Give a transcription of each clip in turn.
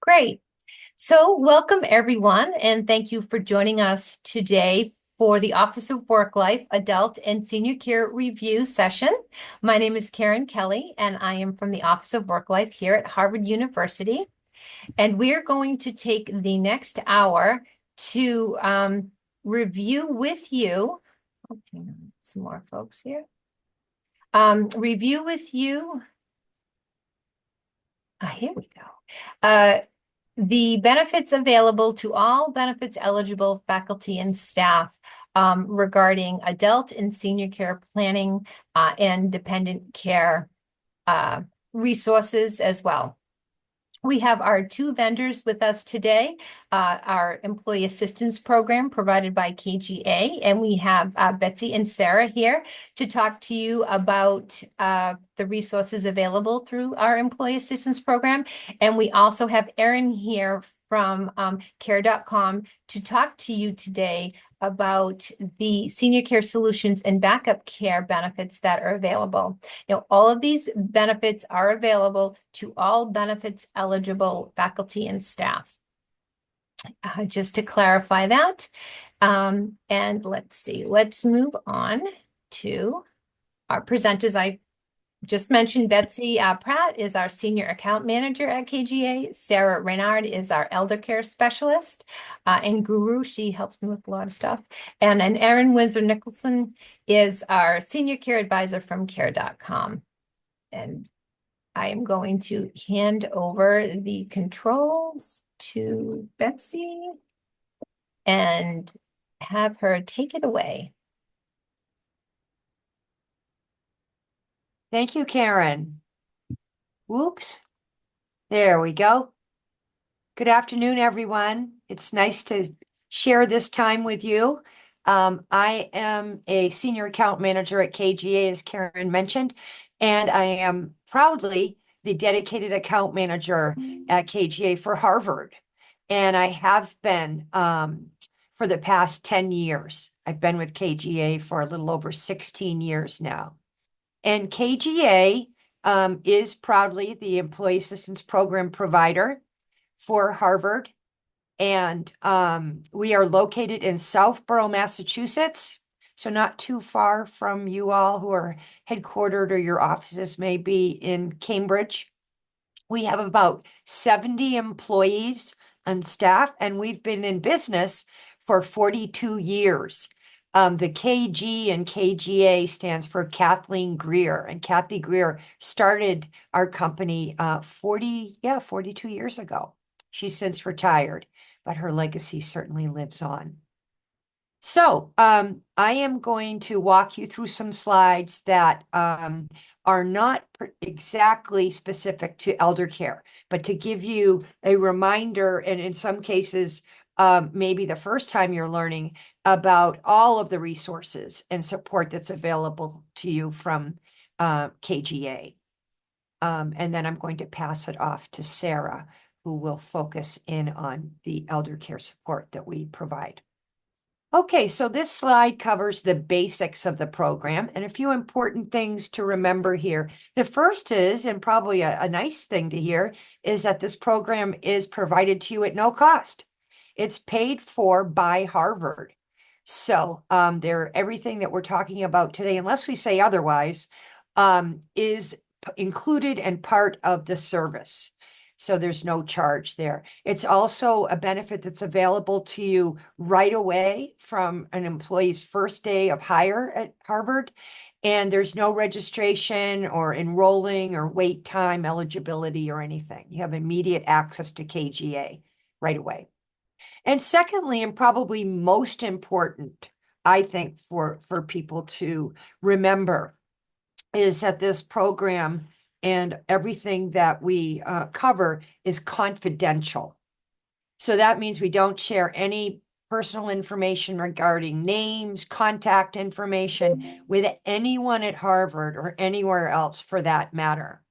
Great. So, welcome everyone, and thank you for joining us today for the Office of Work Life Adult and Senior Care Review session. My name is Karen Kelly, and I am from the Office of Work Life here at Harvard University. And we're going to take the next hour to review with you. Okay, some more folks here. Review with you. Here we go. The benefits available to all benefits eligible faculty and staff regarding adult and senior care planning and dependent care resources as well. We have our two vendors with us today, our Employee Assistance Program provided by KGA, and we have Betsy and Sarah here to talk to you about the resources available through our Employee Assistance Program. And we also have Erin here from care.com to talk to you today about the senior care solutions and backup care benefits that are available. All of these benefits are available to all benefits eligible faculty and staff. Just to clarify that. And let's see, let's move on to our presenters. I just mentioned Betsy Pratt is our Senior Account Manager at KGA. Sarah Reynard is our Elder Care Specialist. And Guru, she helps me with a lot of stuff. And Erin Windsor-Nicholson is our Senior Care Advisor from care.com. And I am going to hand over the controls to Betsy and have her take it away. Thank you, Karen. Whoops. There we go. Good afternoon, everyone. It's nice to share this time with you. I am a senior account manager at KGA, as Karen mentioned, and I am proudly the dedicated account manager at KGA for Harvard. And I have been for the past 10 years. I've been with KGA for a little over 16 years now. And KGA is proudly the Employee Assistance Program provider for Harvard. And we are located in Southborough, Massachusetts. So not too far from you all who are headquartered, or your offices may be in Cambridge. We have about 70 employees on staff, and we've been in business for 42 years. The KG and KGA stands for Kathleen Greer, and Kathy Greer started our company 42 years ago. She's since retired, but her legacy certainly lives on. So I am going to walk you through some slides that are not exactly specific to elder care, but to give you a reminder, and in some cases, maybe the first time you're learning about all of the resources and support that's available to you from KGA. And then I'm going to pass it off to Sarah, who will focus in on the elder care support that we provide. Okay, so this slide covers the basics of the program and a few important things to remember here. The first is, and probably a nice thing to hear, is that this program is provided to you at no cost. It's paid for by Harvard. So everything that we're talking about today, unless we say otherwise, is included and part of the service. So there's no charge there. It's also a benefit that's available to you right away from an employee's first day of hire at Harvard. And there's no registration or enrolling or wait time, eligibility or anything. You have immediate access to KGA right away. And secondly, and probably most important, I think, for people to remember, is that this program and everything that we cover is confidential. So that means we don't share any personal information regarding names, contact information with anyone at Harvard or anywhere else for that matter.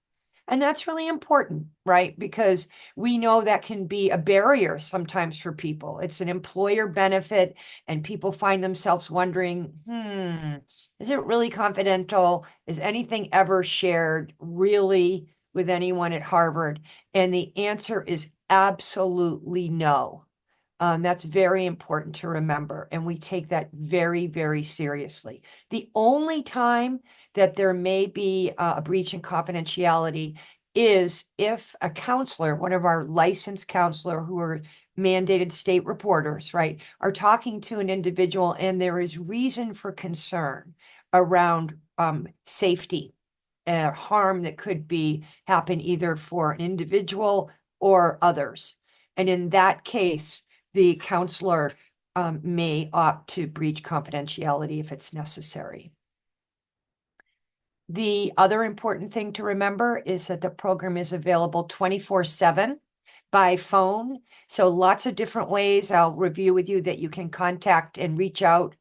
And that's really important, right? Because we know that can be a barrier sometimes for people. It's an employer benefit, and people find themselves wondering, is it really confidential? Is anything ever shared really with anyone at Harvard? And the answer is absolutely no. That's very important to remember, and we take that very, very seriously. The only time that there may be a breach in confidentiality is if a counselor, one of our licensed counselor who are mandated state reporters, right, are talking to an individual and there is reason for concern around safety, harm that could be happen either for an individual or others. And in that case, the counselor may opt to breach confidentiality if it's necessary. The other important thing to remember is that the program is available 24/7 by phone. So lots of different ways I'll review with you that you can contact and reach out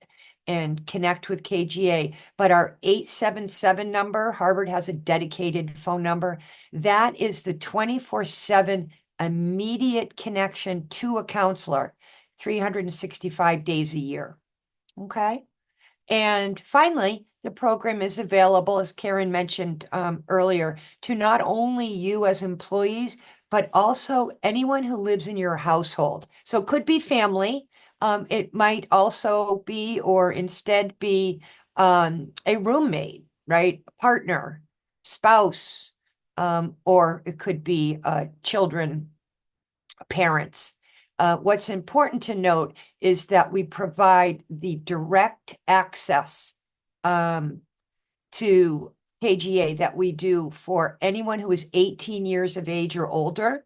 and connect with KGA. But our 877 number, Harvard has a dedicated phone number. That is the 24/7 immediate connection to a counselor, 365 days a year. Okay. And finally, the program is available, as Karen mentioned earlier, to not only you as employees, but also anyone who lives in your household. So it could be family. It might also be, or instead be, a roommate, right? A partner, spouse, or it could be children, parents. What's important to note is that we provide the direct access to KGA that we do for anyone who is 18 years of age or older.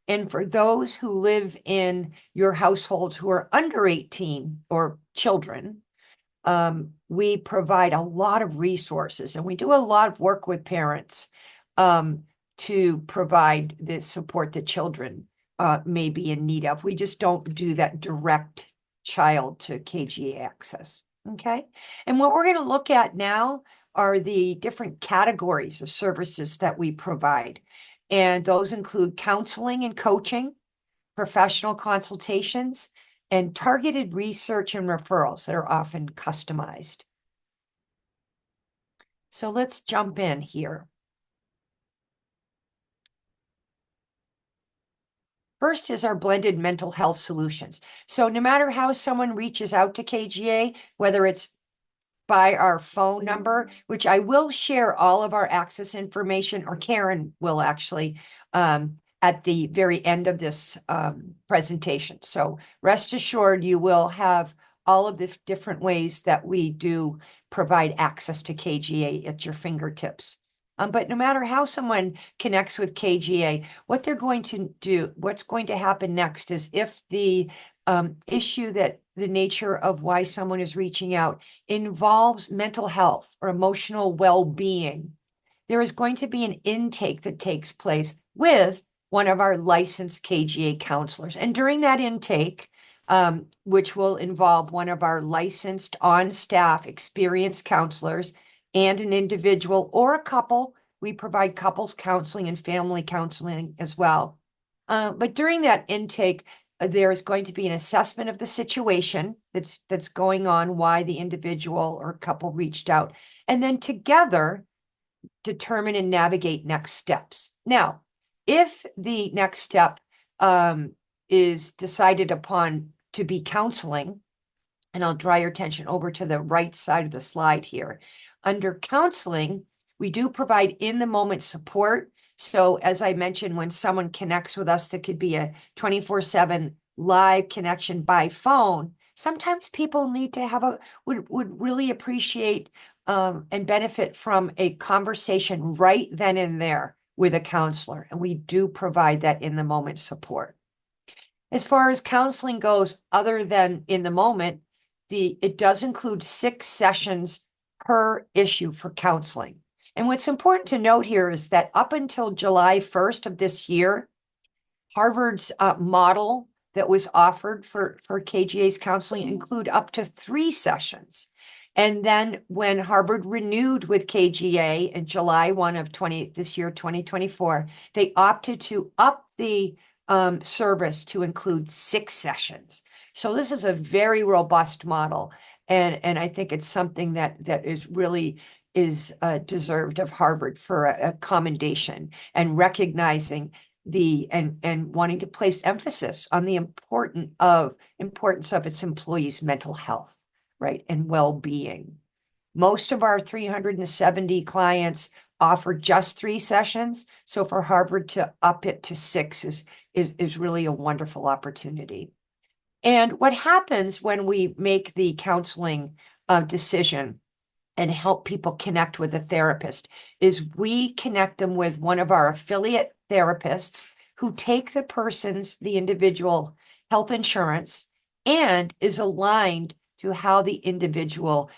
And for those who live in your households who are under 18 or children, we provide a lot of resources and we do a lot of work with parents to provide the support that children may be in need of. We just don't do that direct child to KGA access. Okay. And what we're going to look at now are the different categories of services that we provide. And those include counseling and coaching, professional consultations, and targeted research and referrals that are often customized. So let's jump in here. First is our blended mental health solutions. So no matter how someone reaches out to KGA, whether it's by our phone number, which I will share all of our access information, or Karen will actually, at the very end of this presentation. So rest assured, you will have all of the different ways that we do provide access to KGA at your fingertips. But no matter how someone connects with KGA, what they're going to do, what's going to happen next is if the issue that the nature of why someone is reaching out involves mental health or emotional well-being, there is going to be an intake that takes place with one of our licensed KGA counselors. And during that intake, which will involve one of our licensed on-staff experienced counselors and an individual or a couple, we provide couples counseling and family counseling as well. But during that intake, there is going to be an assessment of the situation that's going on, why the individual or couple reached out, and then together determine and navigate next steps. Now, if the next step is decided upon to be counseling, and I'll draw your attention over to the right side of the slide here. Under counseling, we do provide in-the-moment support. So as I mentioned, when someone connects with us, that could be a 24/7 live connection by phone. Sometimes people need to have would really appreciate and benefit from a conversation right then and there with a counselor. And we do provide that in-the-moment support. As far as counseling goes, other than in the moment, it does include 6 sessions per issue for counseling. And what's important to note here is that up until July 1st of this year, Harvard's model that was offered for KGA's counseling include up to 3 sessions. And then when Harvard renewed with KGA in July 1 of this year, 2024, they opted to up the service to include 6 sessions. So this is a very robust model. And I think it's something that is really is deserved of Harvard for a commendation and recognizing and wanting to place emphasis on the importance of its employees' mental health, right, and well-being. Most of our 370 clients offer just 3 sessions. So for Harvard to up it to 6 is really a wonderful opportunity. And what happens when we make the counseling decision and help people connect with a therapist is we connect them with one of our affiliate therapists who take the individual health insurance and is aligned to how the individual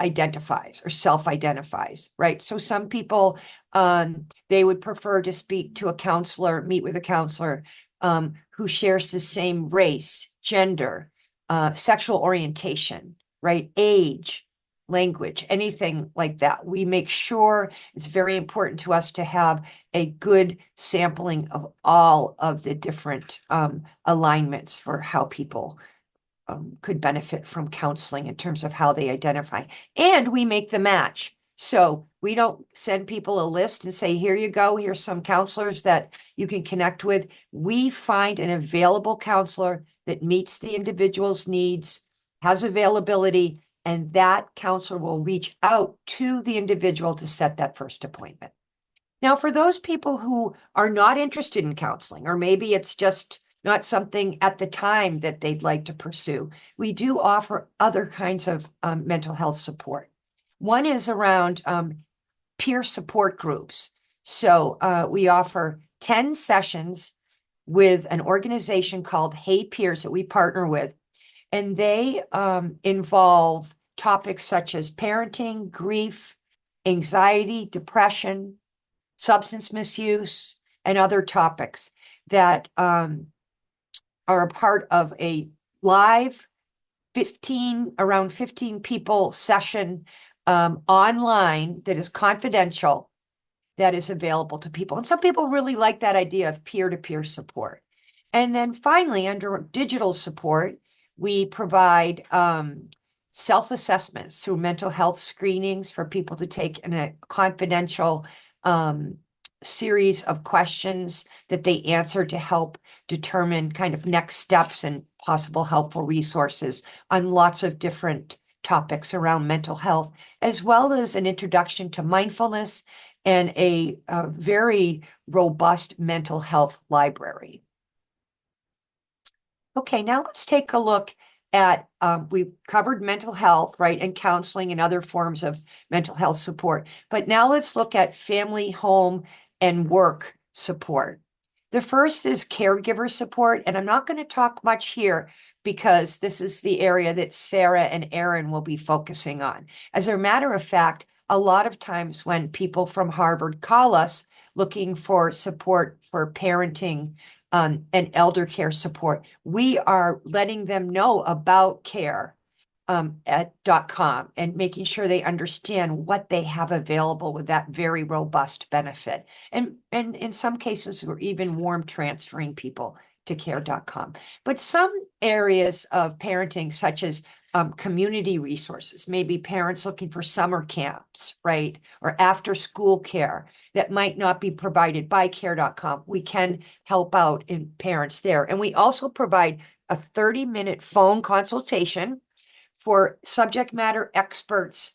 identifies or self-identifies, right? So some people, they would prefer to speak to a counselor, meet with a counselor who shares the same race, gender, sexual orientation, right? Age, language, anything like that. We make sure it's very important to us to have a good sampling of all of the different alignments for how people could benefit from counseling in terms of how they identify. And we make the match. So we don't send people a list and say, here you go, here's some counselors that you can connect with. We find an available counselor that meets the individual's needs, has availability, and that counselor will reach out to the individual to set that first appointment. Now, for those people who are not interested in counseling, or maybe it's just not something at the time that they'd like to pursue, we do offer other kinds of mental health support. One is around peer support groups. So we offer 10 sessions with an organization called Hey Peers that we partner with, and they involve topics such as parenting, grief, anxiety, depression, substance misuse, and other topics that are a part of a live around 15 people session online that is confidential, that is available to people. And some people really like that idea of peer-to-peer support. And then finally, under digital support, we provide self-assessments through mental health screenings for people to take in a confidential series of questions that they answer to help determine kind of next steps and possible helpful resources on lots of different topics around mental health, as well as an introduction to mindfulness and a very robust mental health library. Okay, now let's take a look at, we've covered mental health, right, and counseling and other forms of mental health support. But now let's look at family, home, and work support. The first is caregiver support, and I'm not going to talk much here because this is the area that Sarah and Aaron will be focusing on. As a matter of fact, a lot of times when people from Harvard call us looking for support for parenting and elder care support, we are letting them know about care at .com and making sure they understand what they have available with that very robust benefit. And in some cases, we're even warm transferring people to care.com. But some areas of parenting, such as community resources, maybe parents looking for summer camps, right? Or after school care that might not be provided by care.com. We can help out in parents there. And we also provide a 30-minute phone consultation for subject matter experts,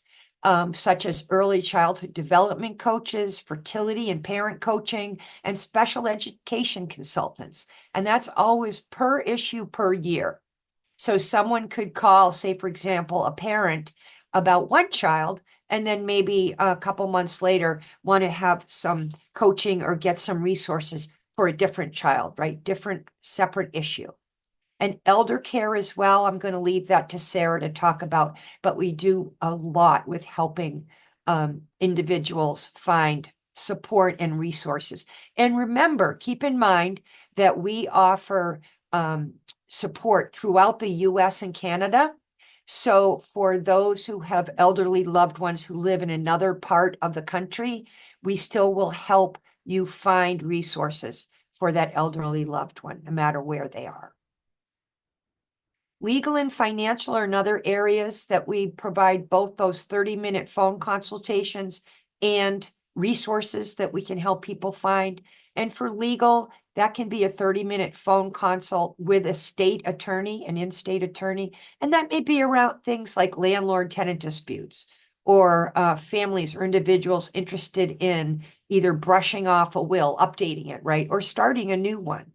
such as early childhood development coaches, fertility and parent coaching, and special education consultants. And that's always per issue per year. So someone could call, say, for example, a parent about one child, and then maybe a couple months later want to have some coaching or get some resources for a different child, right? Different separate issue. And elder care as well, I'm going to leave that to Sarah to talk about, but we do a lot with helping individuals find support and resources. And remember, keep in mind that we offer support throughout the US and Canada. So for those who have elderly loved ones who live in another part of the country, we still will help you find resources for that elderly loved one, no matter where they are. Legal and financial are another areas that we provide both those 30-minute phone consultations and resources that we can help people find. And for legal, that can be a 30-minute phone consult with a state attorney, an in-state attorney, and that may be around things like landlord-tenant disputes or families or individuals interested in either brushing off a will, updating it, right, or starting a new one.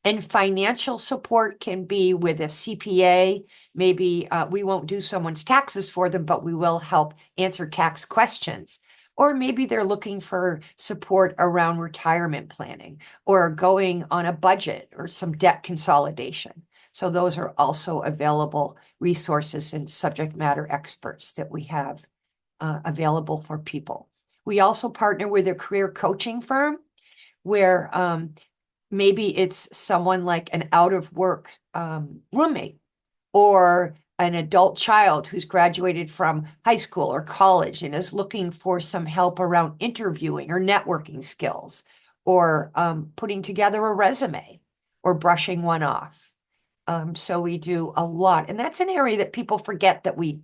And financial support can be with a CPA. Maybe we won't do someone's taxes for them, but we will help answer tax questions. Or maybe they're looking for support around retirement planning or going on a budget or some debt consolidation. So those are also available resources and subject matter experts that we have available for people. We also partner with a career coaching firm where maybe it's someone like an out of work roommate or an adult child who's graduated from high school or college and is looking for some help around interviewing or networking skills or putting together a resume or brushing one off. So we do a lot, and that's an area that people forget that we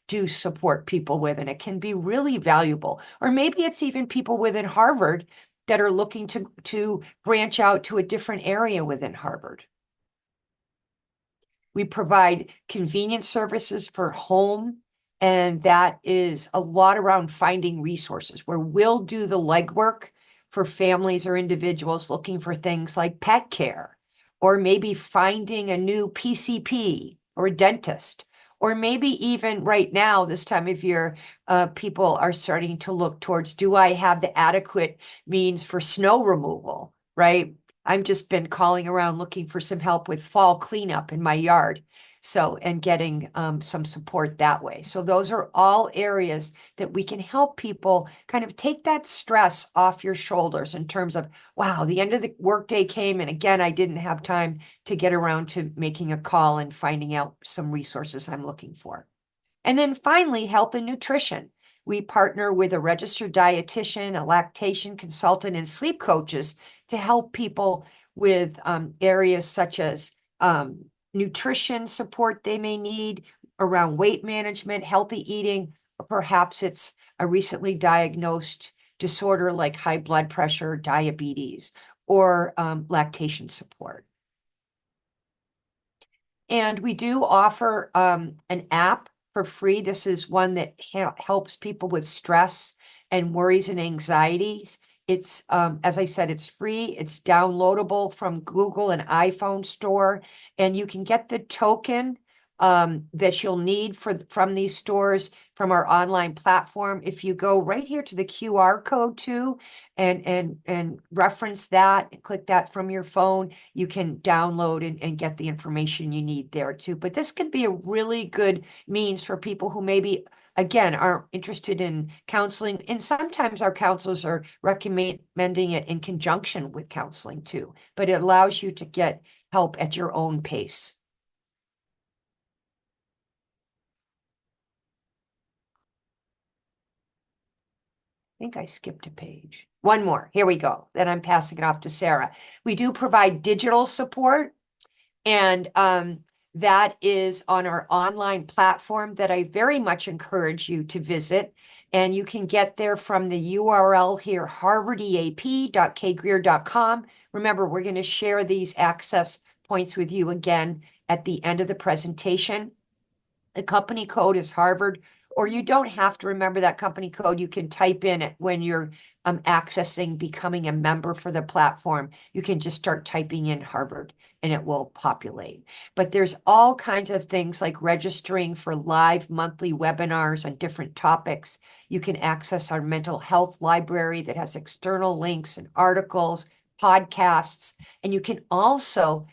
do support people with, and it can be really valuable. Or maybe it's even people within Harvard that are looking to branch out to a different area within Harvard. We provide convenience services for home, and that is a lot around finding resources where we'll do the legwork for families or individuals looking for things like pet care, or maybe finding a new PCP or a dentist, or maybe even right now, this time of year, people are starting to look towards, do I have the adequate means for snow removal, right? I've just been calling around looking for some help with fall cleanup in my yard. So, and getting some support that way. So those are all areas that we can help people kind of take that stress off your shoulders in terms of, wow, the end of the workday came, and again, I didn't have time to get around to making a call and finding out some resources I'm looking for. And then finally, health and nutrition. We partner with a registered dietitian, a lactation consultant, and sleep coaches to help people with areas such as nutrition support they may need around weight management, healthy eating, or perhaps it's a recently diagnosed disorder like high blood pressure, diabetes, or lactation support. And we do offer an app for free. This is one that helps people with stress and worries and anxieties. It's, as I said, it's free. It's downloadable from Google and iPhone store, and you can get the token that you'll need from these stores from our online platform. If you go right here to the QR code too, and reference that and click that from your phone, you can download and get the information you need there too. But this can be a really good means for people who maybe, again, aren't interested in counseling. And sometimes our counselors are recommending it in conjunction with counseling too. But it allows you to get help at your own pace. I think I skipped a page. One more. Here we go. Then I'm passing it off to Sarah. We do provide digital support, and that is on our online platform that I very much encourage you to visit. And you can get there from the URL here, harvardeap.kgreer.com. Remember, we're going to share these access points with you again at the end of the presentation. The company code is Harvard, or you don't have to remember that company code. You can type in it when you're accessing becoming a member for the platform. You can just start typing in Harvard and it will populate. But there's all kinds of things like registering for live monthly webinars on different topics. You can access our mental health library that has external links and articles, podcasts, and you can also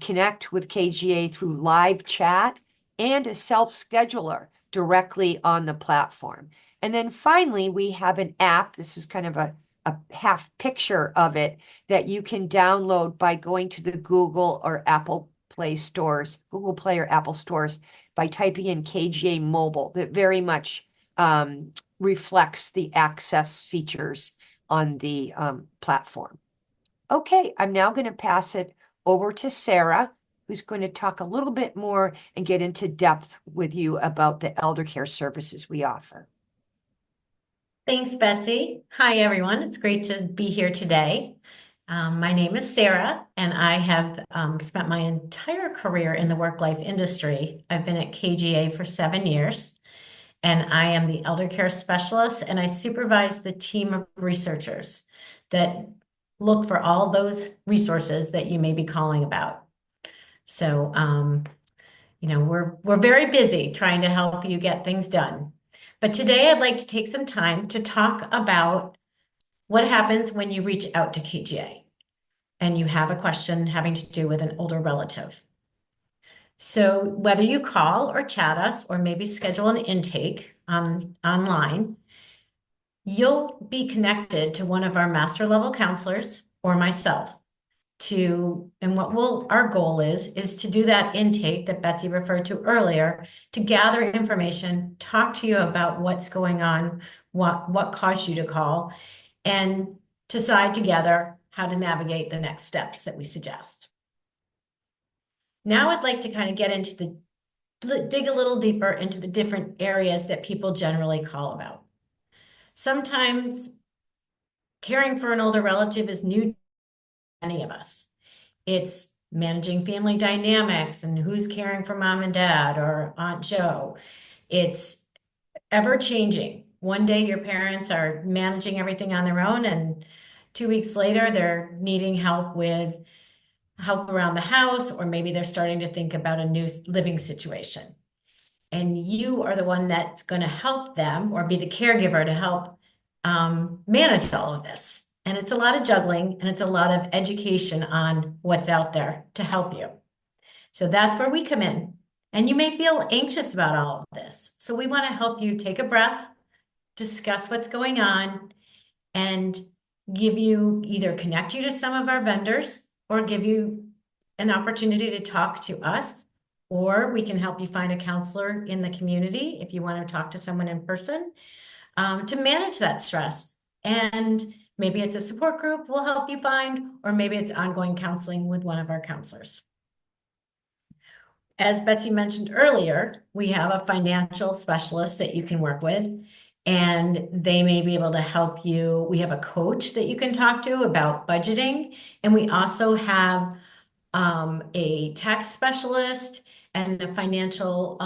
connect with KGA through live chat and a self-scheduler directly on the platform. And then finally, we have an app. This is kind of a half picture of it that you can download by going to the Google or Apple Play stores, Google Play or Apple stores, by typing in KGA Mobile. That very much reflects the access features on the platform. Okay, I'm now going to pass it over to Sarah, who's going to talk a little bit more and get into depth with you about the elder care services we offer. Thanks, Betsy. Hi, everyone. It's great to be here today. My name is Sarah, and I have spent my entire career in the work-life industry. I've been at KGA for 7 years, and I am the elder care specialist, and I supervise the team of researchers that look for all those resources that you may be calling about. So, we're very busy trying to help you get things done. But today I'd like to take some time to talk about what happens when you reach out to KGA and you have a question having to do with an older relative. So whether you call or chat us or maybe schedule an intake online, you'll be connected to one of our master level counselors or myself and our goal is to do that intake that Betsy referred to earlier, to gather information, talk to you about what's going on, what caused you to call, and decide together how to navigate the next steps that we suggest. Now I'd like to kind of get into dig a little deeper into the different areas that people generally call about. Sometimes caring for an older relative is new to many of us. It's managing family dynamics and who's caring for mom and dad or Aunt Joe. It's ever changing. One day your parents are managing everything on their own, and 2 weeks later they're needing help around the house, or maybe they're starting to think about a new living situation. And you are the one that's going to help them or be the caregiver to help manage all of this. And it's a lot of juggling and it's a lot of education on what's out there to help you. So that's where we come in. And you may feel anxious about all of this. So we want to help you take a breath, discuss what's going on, and either connect you to some of our vendors or give you an opportunity to talk to us, or we can help you find a counselor in the community if you want to talk to someone in person to manage that stress. And maybe it's a support group we'll help you find, or maybe it's ongoing counseling with one of our counselors. As Betsy mentioned earlier, we have a financial specialist that you can work with, and they may be able to help you. We have a coach that you can talk to about budgeting, and we also have a tax specialist and a financial,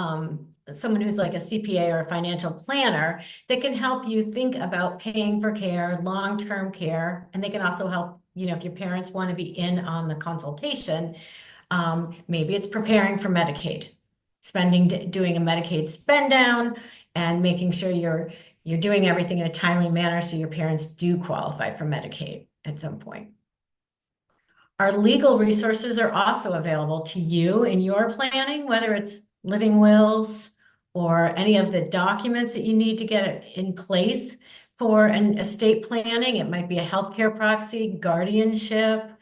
someone who's like a CPA or a financial planner that can help you think about paying for care, long-term care. And they can also help, if your parents want to be in on the consultation, maybe it's preparing for Medicaid, doing a Medicaid spend down and making sure you're doing everything in a timely manner so your parents do qualify for Medicaid at some point. Our legal resources are also available to you in your planning, whether it's living wills or any of the documents that you need to get in place for an estate planning. It might be a healthcare proxy, guardianship,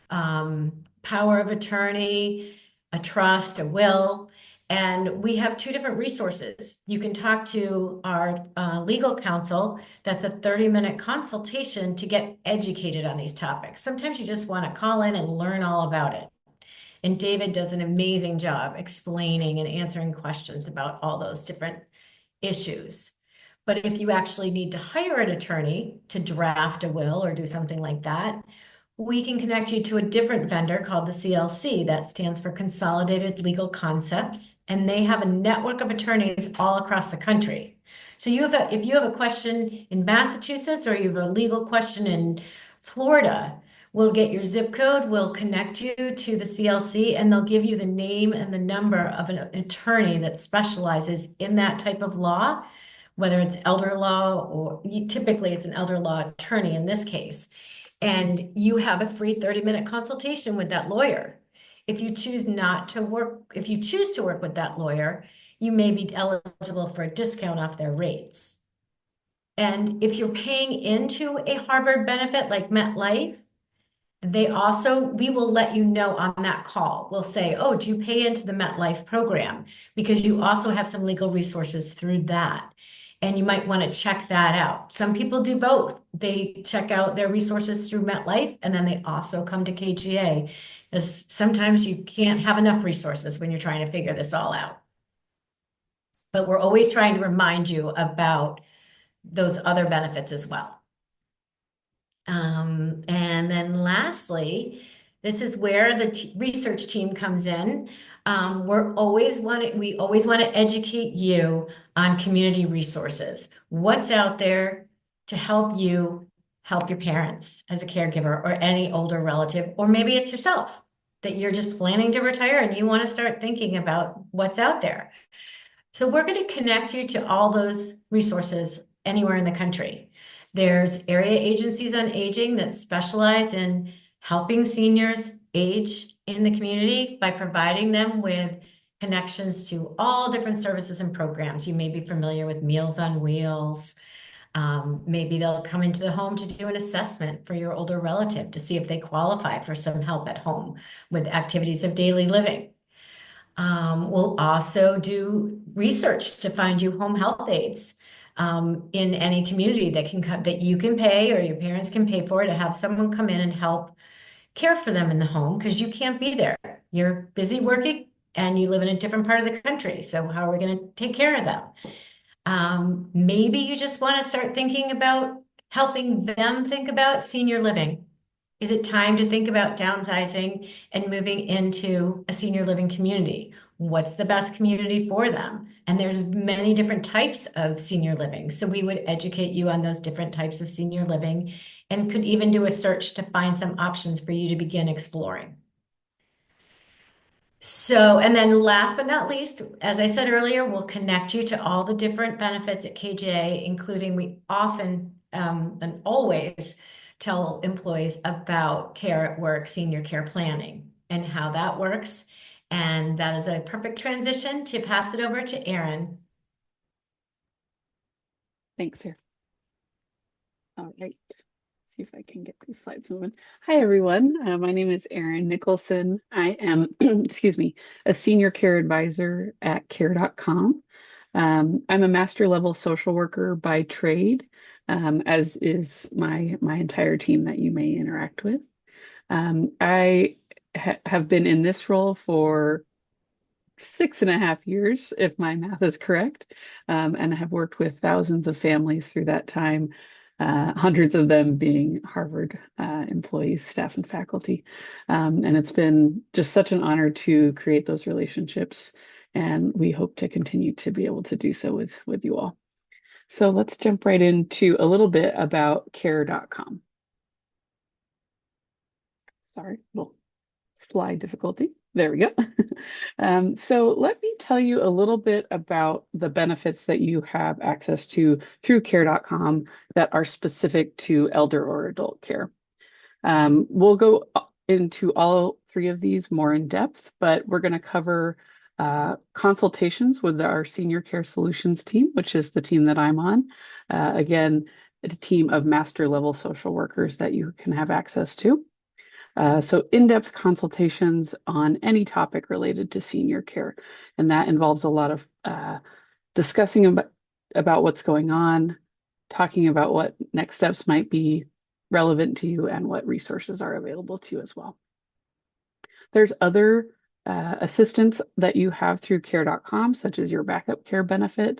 power of attorney, a trust, a will. And we have 2 different resources. You can talk to our legal counsel. That's a 30-minute consultation to get educated on these topics. Sometimes you just want to call in and learn all about it. And David does an amazing job explaining and answering questions about all those different issues. But if you actually need to hire an attorney to draft a will or do something like that, we can connect you to a different vendor called the CLC. That stands for Consolidated Legal Concepts, and they have a network of attorneys all across the country. So if you have a question in Massachusetts or you have a legal question in Florida, we'll get your zip code, we'll connect you to the CLC, and they'll give you the name and the number of an attorney that specializes in that type of law, whether it's elder law or typically it's an elder law attorney in this case. And you have a free 30-minute consultation with that lawyer. If you choose to work with that lawyer, you may be eligible for a discount off their rates. And if you're paying into a Harvard benefit like MetLife, we will let you know on that call. We'll say, oh, do you pay into the MetLife program? Because you also have some legal resources through that. And you might want to check that out. Some people do both. They check out their resources through MetLife and then they also come to KGA. Because sometimes you can't have enough resources when you're trying to figure this all out. But we're always trying to remind you about those other benefits as well. And then lastly, this is where the research team comes in. We always want to educate you on community resources. What's out there to help you help your parents as a caregiver or any older relative, or maybe it's yourself that you're just planning to retire and you want to start thinking about what's out there. So we're going to connect you to all those resources anywhere in the country. There's area agencies on aging that specialize in helping seniors age in the community by providing them with connections to all different services and programs. You may be familiar with Meals on Wheels. Maybe they'll come into the home to do an assessment for your older relative to see if they qualify for some help at home with activities of daily living. We'll also do research to find you home health aides in any community that you can pay or your parents can pay for to have someone come in and help care for them in the home because you can't be there. You're busy working and you live in a different part of the country. So how are we going to take care of them? Maybe you just want to start thinking about helping them think about senior living. Is it time to think about downsizing and moving into a senior living community? What's the best community for them? And there's many different types of senior living. So we would educate you on those different types of senior living and could even do a search to find some options for you to begin exploring. So, and then last but not least, as I said earlier, we'll connect you to all the different benefits at KGA, including we often and always tell employees about care at work, senior care planning, and how that works. And that is a perfect transition to pass it over to Erin. Thanks, Sarah. All right. See if I can get these slides moving. Hi, everyone. My name is Erin Nicholson. I am, excuse me, a senior care advisor at care.com. I'm a master level social worker by trade, as is my entire team that you may interact with. I have been in this role for 6.5 years, if my math is correct, and have worked with thousands of families through that time, hundreds of them being Harvard employees, staff, and faculty. And it's been just such an honor to create those relationships, and we hope to continue to be able to do so with you all. So let's jump right into a little bit about care.com. Sorry, little slide difficulty. There we go. So let me tell you a little bit about the benefits that you have access to through care.com that are specific to elder or adult care. We'll go into all three of these more in depth, but we're going to cover consultations with our senior care solutions team, which is the team that I'm on. Again, it's a team of master level social workers that you can have access to. So in-depth consultations on any topic related to senior care. And that involves a lot of discussing about what's going on, talking about what next steps might be relevant to you and what resources are available to you as well. There's other assistance that you have through care.com, such as your backup care benefit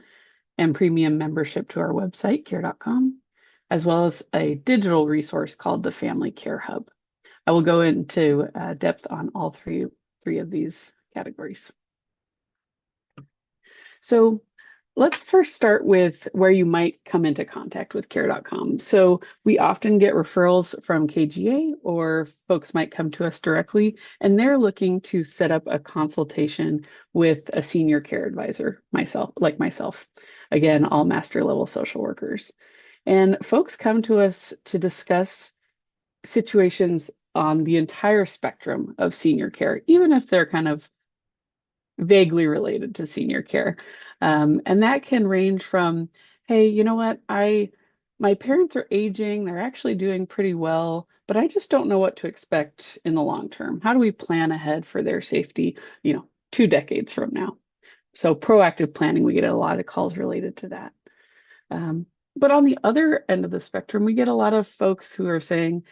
and premium membership to our website, care.com, as well as a digital resource called the Family Care Hub. I will go into depth on all three of these categories. So let's first start with where you might come into contact with care.com. So we often get referrals from KGA, or folks might come to us directly, and they're looking to set up a consultation with a senior care advisor, myself. Again, all master level social workers. And folks come to us to discuss situations on the entire spectrum of senior care, even if they're kind of vaguely related to senior care. And that can range from, hey, you know what, my parents are aging, they're actually doing pretty well, but I just don't know what to expect in the long term. How do we plan ahead for their safety, 2 decades from now? So proactive planning, we get a lot of calls related to that. Um, but on the other end of the spectrum, we get a lot of folks who are saying,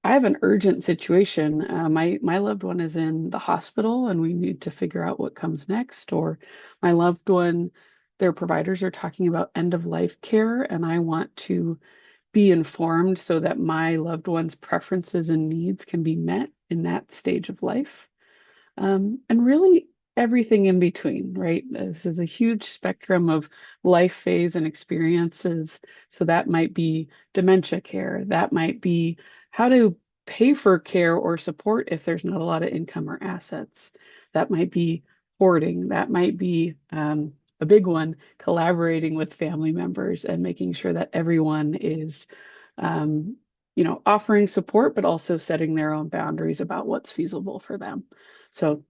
I have an urgent situation. My loved one is in the hospital and we need to figure out what comes next. Or my loved one, their providers are talking about end of life care, and I want to be informed so that my loved one's preferences and needs can be met in that stage of life. And really everything in between, right? This is a huge spectrum of life phase and experiences. So that might be dementia care, that might be how to pay for care or support if there's not a lot of income or assets. That might be hoarding, that might be a big one, collaborating with family members and making sure that everyone is offering support, but also setting their own boundaries about what's feasible for them. So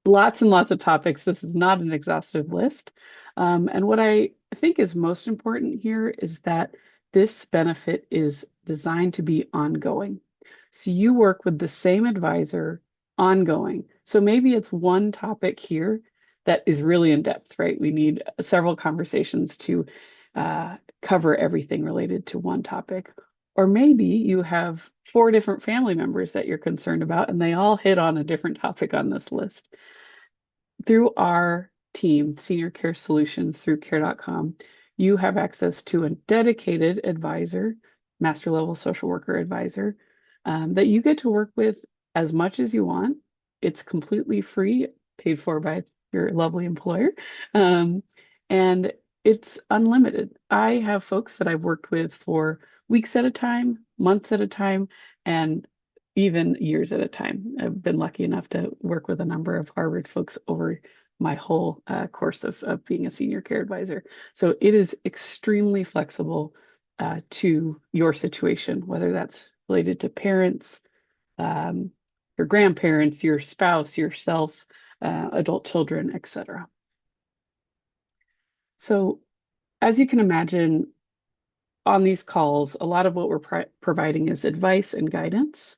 lots and lots of topics. This is not an exhaustive list. And what I think is most important here is that this benefit is designed to be ongoing. So you work with the same advisor ongoing. So maybe it's one topic here that is really in depth, right? We need several conversations to cover everything related to one topic. Or maybe you have 4 different family members that you're concerned about, and they all hit on a different topic on this list. Through our team, Senior Care Solutions through care.com, you have access to a dedicated advisor, master level social worker advisor, that you get to work with as much as you want. It's completely free, paid for by your lovely employer. And it's unlimited. I have folks that I've worked with for weeks at a time, months at a time, and even years at a time. I've been lucky enough to work with a number of Harvard folks over my whole course of being a senior care advisor. So it is extremely flexible to your situation, whether that's related to parents, um, your grandparents, your spouse, yourself, adult children, etc. So as you can imagine, on these calls, a lot of what we're providing is advice and guidance.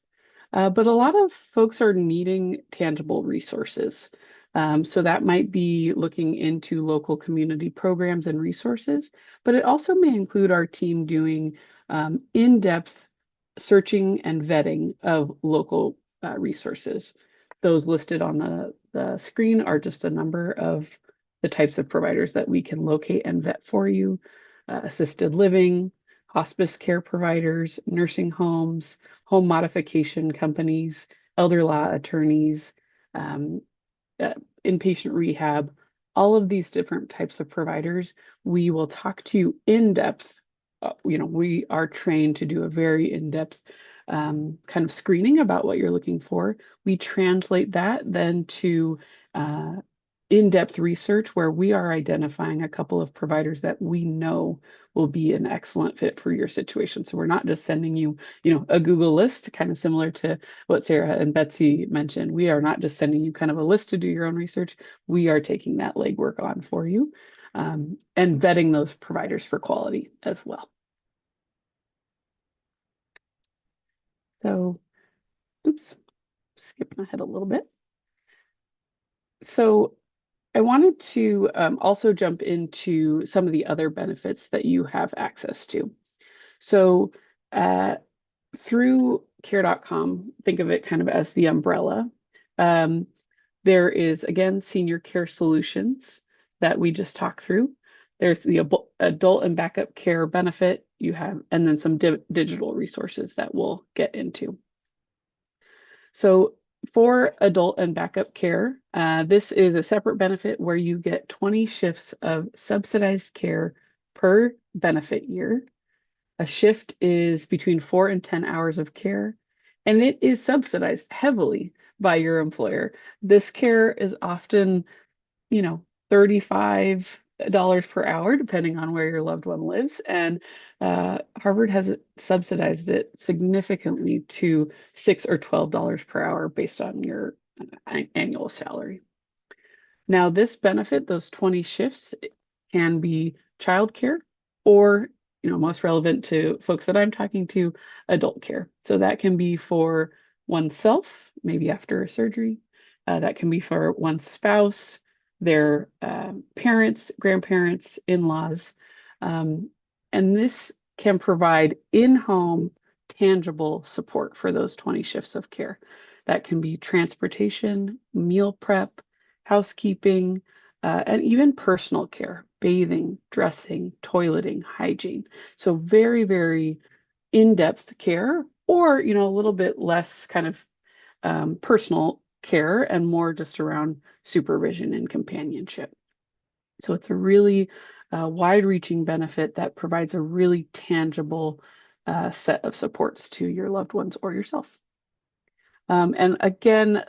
But a lot of folks are needing tangible resources. So that might be looking into local community programs and resources, but it also may include our team doing in-depth searching and vetting of local resources. Those listed on the screen are just a number of the types of providers that we can locate and vet for you. Assisted living, hospice care providers, nursing homes, home modification companies, elder law attorneys, um, uh, inpatient rehab, all of these different types of providers, we will talk to you in depth. We are trained to do a very in-depth kind of screening about what you're looking for. We translate that then to in-depth research where we are identifying a couple of providers that we know will be an excellent fit for your situation. So we're not just sending you, a Google list, kind of similar to what Sarah and Betsy mentioned. We are not just sending you kind of a list to do your own research. We are taking that legwork on for you and vetting those providers for quality as well. So, oops, skipping ahead a little bit. So I wanted to also jump into some of the other benefits that you have access to. So through care.com, think of it kind of as the umbrella. There is, again, Senior Care Solutions that we just talked through. There's the adult and backup care benefit you have, and then some digital resources that we'll get into. So for adult and backup care, this is a separate benefit where you get 20 shifts of subsidized care per benefit year. A shift is between 4 and 10 hours of care, and it is subsidized heavily by your employer. This care is often, $35 per hour, depending on where your loved one lives. And Harvard has subsidized it significantly to $6 or $12 per hour based on your annual salary. Now, this benefit, those 20 shifts, can be childcare or, most relevant to folks that I'm talking to, adult care. So that can be for oneself, maybe after a surgery. That can be for one's spouse, their parents, grandparents, in-laws. And this can provide in-home tangible support for those 20 shifts of care. That can be transportation, meal prep, housekeeping, and even personal care, bathing, dressing, toileting, hygiene. So very, very in-depth care, or, a little bit less kind of personal care and more just around supervision and companionship. So it's a really wide-reaching benefit that provides a really tangible set of supports to your loved ones or yourself. And again,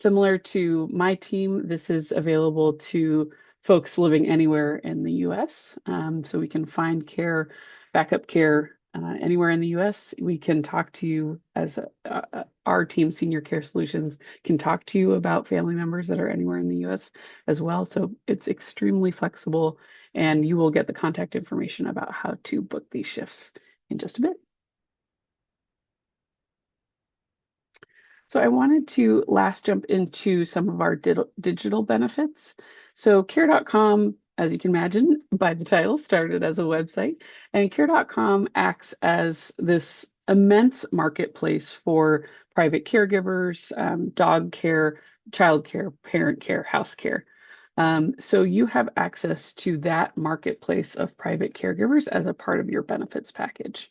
similar to my team, this is available to folks living anywhere in the US. So we can find care, backup care anywhere in the US. We can talk to you as our team, Senior Care Solutions, can talk to you about family members that are anywhere in the US as well. So it's extremely flexible, and you will get the contact information about how to book these shifts in just a bit. So I wanted to last jump into some of our digital benefits. So care.com, as you can imagine by the title, started as a website, and care.com acts as this immense marketplace for private caregivers, dog care, child care, parent care, house care. So you have access to that marketplace of private caregivers as a part of your benefits package.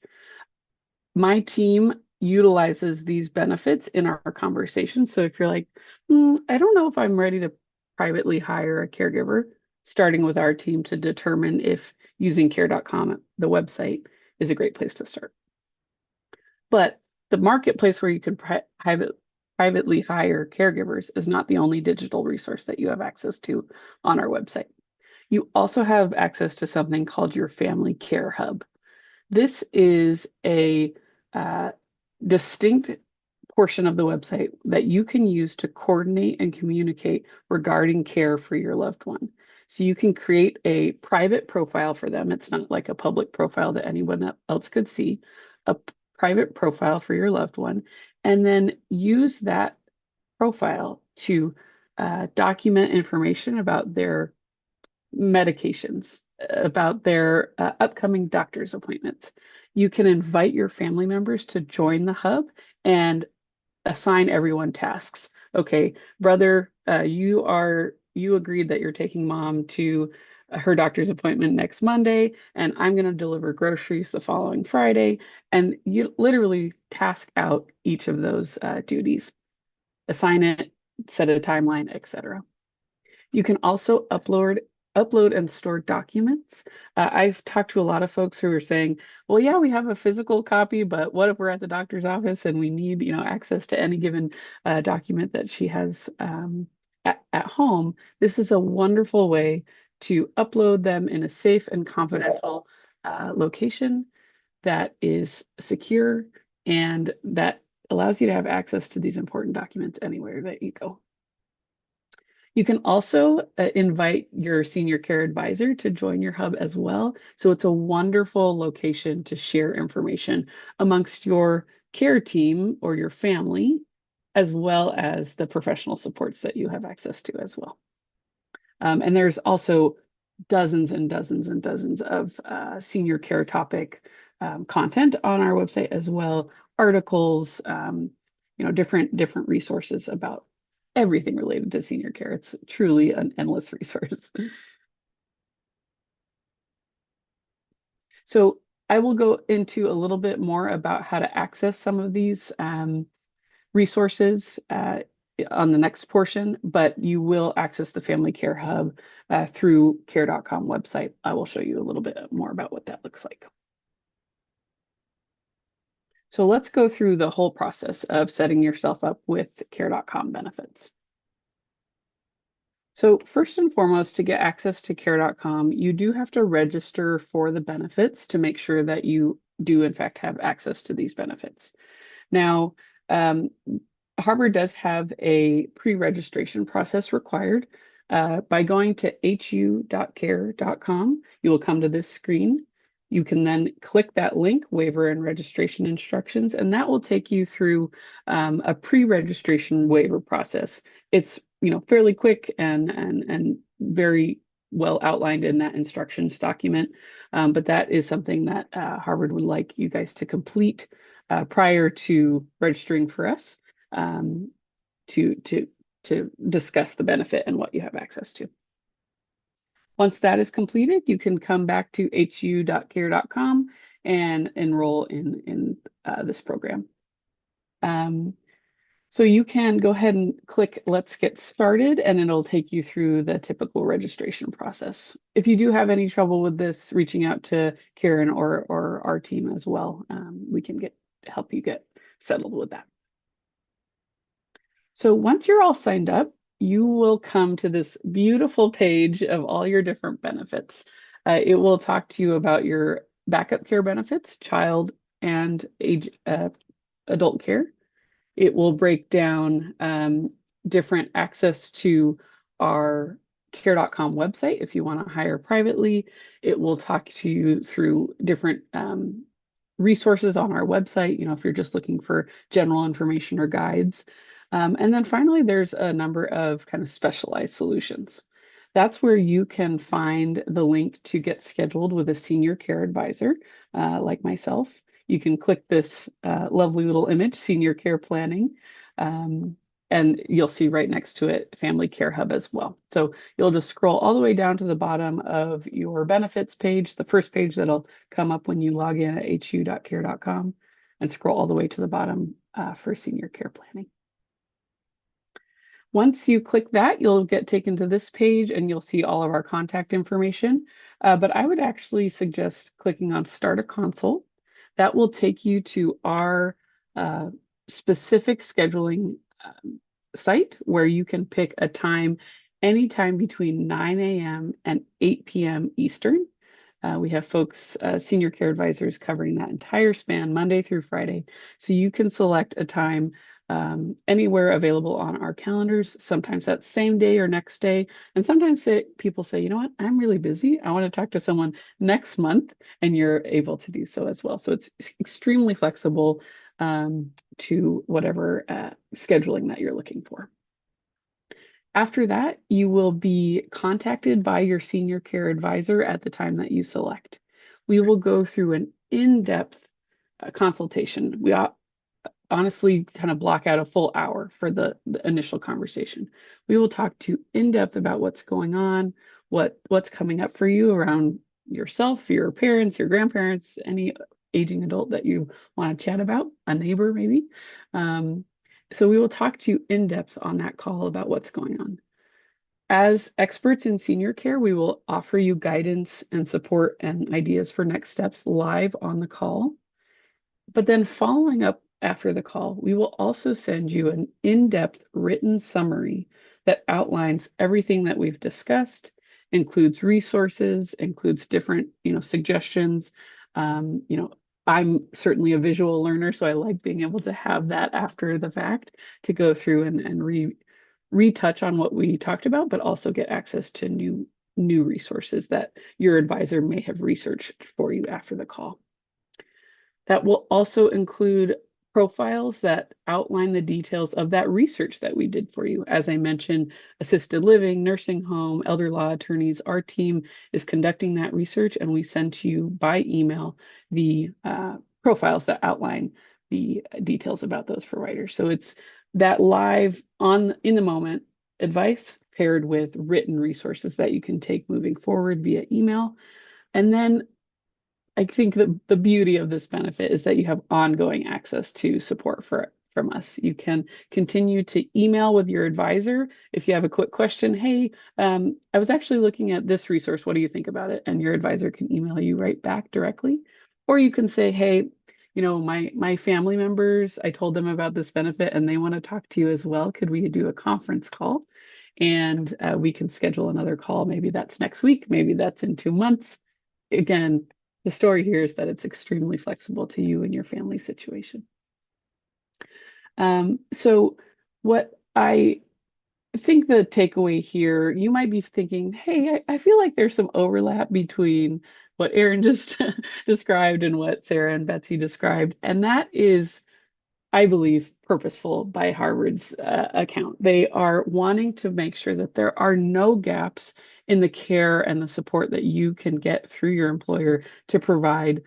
My team utilizes these benefits in our conversation. So if you're like, I don't know if I'm ready to privately hire a caregiver, starting with our team to determine if using care.com, the website, is a great place to start. But the marketplace where you can privately hire caregivers is not the only digital resource that you have access to on our website. You also have access to something called your Family Care Hub. This is a distinct portion of the website that you can use to coordinate and communicate regarding care for your loved one. So you can create a private profile for them. It's not like a public profile that anyone else could see, a private profile for your loved one, and then use that profile to document information about their medications, about their upcoming doctor's appointments. You can invite your family members to join the hub and assign everyone tasks. Okay, brother, you agreed that you're taking mom to her doctor's appointment next Monday, and I'm going to deliver groceries the following Friday. And you literally task out each of those duties, assign it, set a timeline, etc. You can also upload and store documents. I've talked to a lot of folks who are saying, well, yeah, we have a physical copy, but what if we're at the doctor's office and we need, access to any given document that she has at home? This is a wonderful way to upload them in a safe and confidential location that is secure and that allows you to have access to these important documents anywhere that you go. You can also invite your senior care advisor to join your hub as well. So it's a wonderful location to share information amongst your care team or your family, as well as the professional supports that you have access to as well. And there's also dozens and dozens and dozens of senior care topic content on our website as well, articles, different resources about everything related to senior care. It's truly an endless resource. So I will go into a little bit more about how to access some of these resources on the next portion, but you will access the Family Care Hub through care.com website. I will show you a little bit more about what that looks like. So let's go through the whole process of setting yourself up with care.com benefits. So first and foremost, to get access to care.com, you do have to register for the benefits to make sure that you do in fact have access to these benefits. Now, Harbor does have a pre-registration process required. By going to hu.care.com, you will come to this screen. You can then click that link, waiver and registration instructions, and that will take you through a pre-registration waiver process. It's fairly quick and very well outlined in that instructions document. But that is something that Harvard would like you guys to complete prior to registering for us, to discuss the benefit and what you have access to. Once that is completed, you can come back to hu.care.com and enroll in this program. So you can go ahead and click Let's Get Started, and it'll take you through the typical registration process. If you do have any trouble with this, reaching out to Karen or our team as well, we can help you get settled with that. So once you're all signed up, you will come to this beautiful page of all your different benefits. It will talk to you about your backup care benefits, child and adult care. It will break down different access to our care.com website if you want to hire privately. It will talk to you through different resources on our website, if you're just looking for general information or guides. And then finally, there's a number of kind of specialized solutions. That's where you can find the link to get scheduled with a senior care advisor, like myself. You can click this lovely little image, Senior Care Planning, and you'll see right next to it, Family Care Hub as well. So you'll just scroll all the way down to the bottom of your benefits page, the first page that'll come up when you log in at hu.care.com, and scroll all the way to the bottom for Senior Care Planning. Once you click that, you'll get taken to this page and you'll see all of our contact information. But I would actually suggest clicking on Start a Consult. That will take you to our specific scheduling site where you can pick a time anytime between 9 a.m. and 8 p.m. Eastern. We have folks, senior care advisors covering that entire span, Monday through Friday. So you can select a time anywhere available on our calendars. Sometimes that's same day or next day. And sometimes people say, you know what, I'm really busy. I want to talk to someone next month, and you're able to do so as well. So it's extremely flexible to whatever scheduling that you're looking for. After that, you will be contacted by your senior care advisor at the time that you select. We will go through an in-depth consultation. We honestly kind of block out a full hour for the initial conversation. We will talk to in-depth about what's going on, what's coming up for you around yourself, your parents, your grandparents, any aging adult that you want to chat about, a neighbor maybe. So we will talk to you in depth on that call about what's going on. As experts in senior care, we will offer you guidance and support and ideas for next steps live on the call. But then following up after the call, we will also send you an in-depth written summary that outlines everything that we've discussed, includes resources, includes different, suggestions. I'm certainly a visual learner, so I like being able to have that after the fact to go through and retouch on what we talked about, but also get access to new resources that your advisor may have researched for you after the call. That will also include profiles that outline the details of that research that we did for you. As I mentioned, assisted living, nursing home, elder law attorneys, our team is conducting that research, and we send to you by email the profiles that outline the details about those providers. So it's that live in the moment advice paired with written resources that you can take moving forward via email. And then I think the beauty of this benefit is that you have ongoing access to support from us. You can continue to email with your advisor if you have a quick question. Hey, I was actually looking at this resource. What do you think about it? And your advisor can email you right back directly. Or you can say, hey, my family members, I told them about this benefit and they want to talk to you as well. Could we do a conference call? And we can schedule another call. Maybe that's next week. Maybe that's in 2 months. Again, the story here is that it's extremely flexible to you and your family situation. So what I think the takeaway here, you might be thinking, hey, I feel like there's some overlap between what Erin just described and what Sarah and Betsy described. And that is I believe, purposeful by Harvard's account. They are wanting to make sure that there are no gaps in the care and the support that you can get through your employer to provide,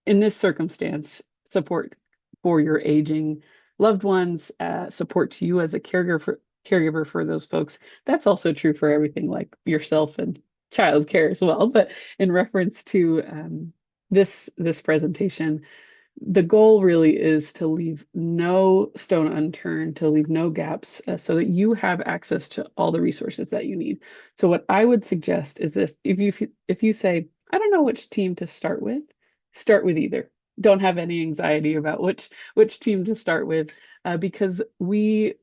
in this circumstance, support for your aging loved ones, support to you as a caregiver for those folks. That's also true for everything like yourself and childcare as well. But in reference to this presentation, the goal really is to leave no stone unturned, to leave no gaps, so that you have access to all the resources that you need. So what I would suggest is this: if you say, I don't know which team to start with either. Don't have any anxiety about which team to start with, because we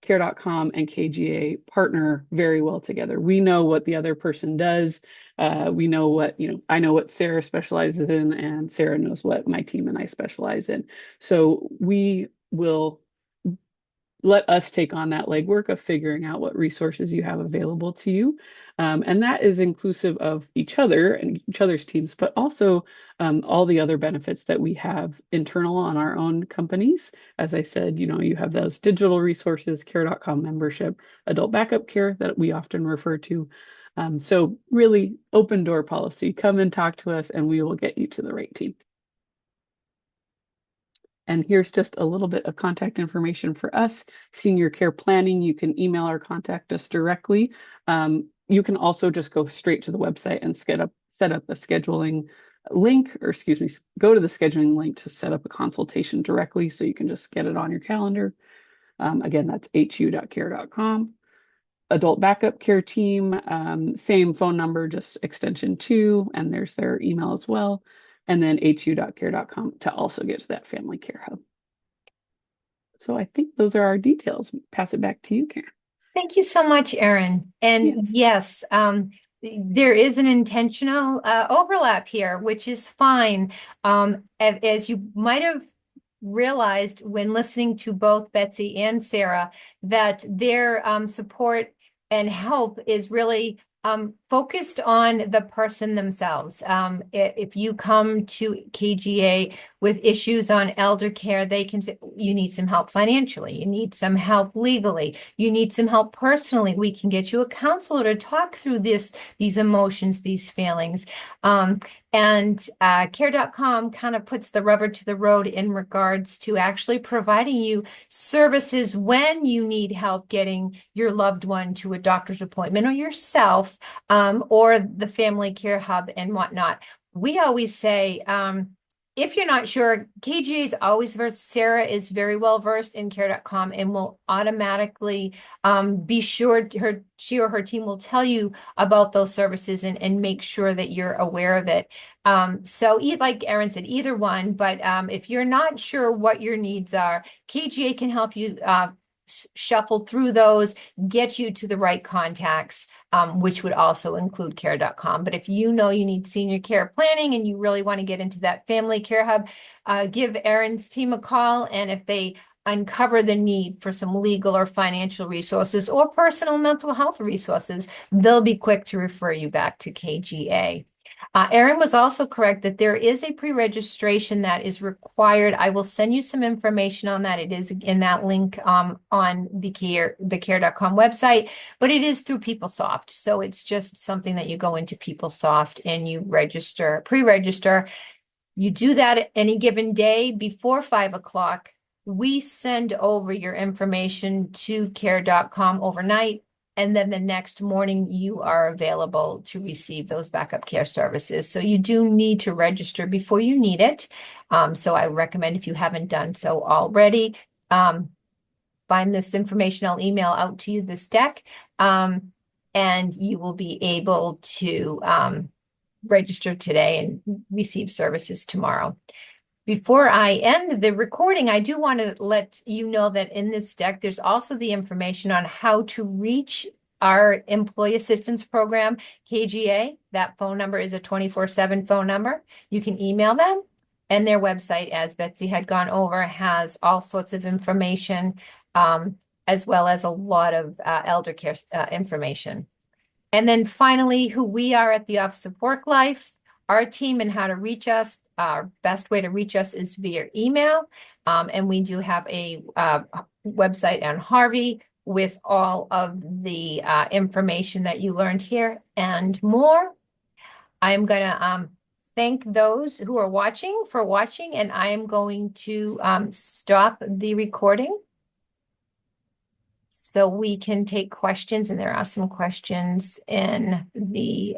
Care.com and KGA partner very well together. We know what the other person does. We know what, I know what Sarah specializes in, and Sarah knows what my team and I specialize in. So we will let us take on that legwork of figuring out what resources you have available to you. And that is inclusive of each other and each other's teams, but also all the other benefits that we have internal on our own companies. As I said, you have those digital resources, care.com membership, adult backup care that we often refer to. So really open door policy. Come and talk to us and we will get you to the right team. And here's just a little bit of contact information for us. Senior care planning, you can email or contact us directly. You can also just go straight to the website and set up a scheduling link, or excuse me, go to the scheduling link to set up a consultation directly, so you can just get it on your calendar. Again, that's hu.care.com. Adult backup care team, same phone number, just extension 2, and there's their email as well. And then hu.care.com to also get to that family care hub. So I think those are our details. Pass it back to you, Karen. Thank you so much, Erin. And yes, there is an intentional overlap here, which is fine. As you might have realized when listening to both Betsy and Sarah, that their support and help is really focused on the person themselves. If you come to KGA with issues on elder care, they can say, you need some help financially, you need some help legally, you need some help personally. We can get you a counselor to talk through these emotions, these feelings. And care.com kind of puts the rubber to the road in regards to actually providing you services when you need help getting your loved one to a doctor's appointment, or yourself, or the family care hub and whatnot. We always say, if you're not sure, KGA is always versed. Sarah is very well versed in care.com and will automatically be sure she or her team will tell you about those services and make sure that you're aware of it. So like Erin said, either one, but if you're not sure what your needs are, KGA can help you shuffle through those, get you to the right contacts, which would also include care.com. But if you know you need senior care planning and you really want to get into that family care hub, give Erin's team a call. And if they uncover the need for some legal or financial resources or personal mental health resources, they'll be quick to refer you back to KGA. Erin was also correct that there is a pre-registration that is required. I will send you some information on that. It is in that link on the care.com website, but it is through PeopleSoft. So it's just something that you go into PeopleSoft and you pre-register. You do that any given day before 5 o'clock. We send over your information to care.com overnight. And then the next morning, you are available to receive those backup care services. So you do need to register before you need it. So I recommend, if you haven't done so already, find this information. I'll email out to you this deck, and you will be able to register today and receive services tomorrow. Before I end the recording, I do want to let you know that in this deck, there's also the information on how to reach our employee assistance program, KGA. That phone number is a 24/7 phone number. You can email them, and their website, as Betsy had gone over, has all sorts of information, as well as a lot of elder care information. And then finally, who we are at the Office of Work Life, our team, and how to reach us. our best way to reach us is via email. And we do have a website on Harvey with all of the information that you learned here and more. I'm going to thank those who are watching for watching, and I am going to stop the recording so we can take questions, and there are some questions in the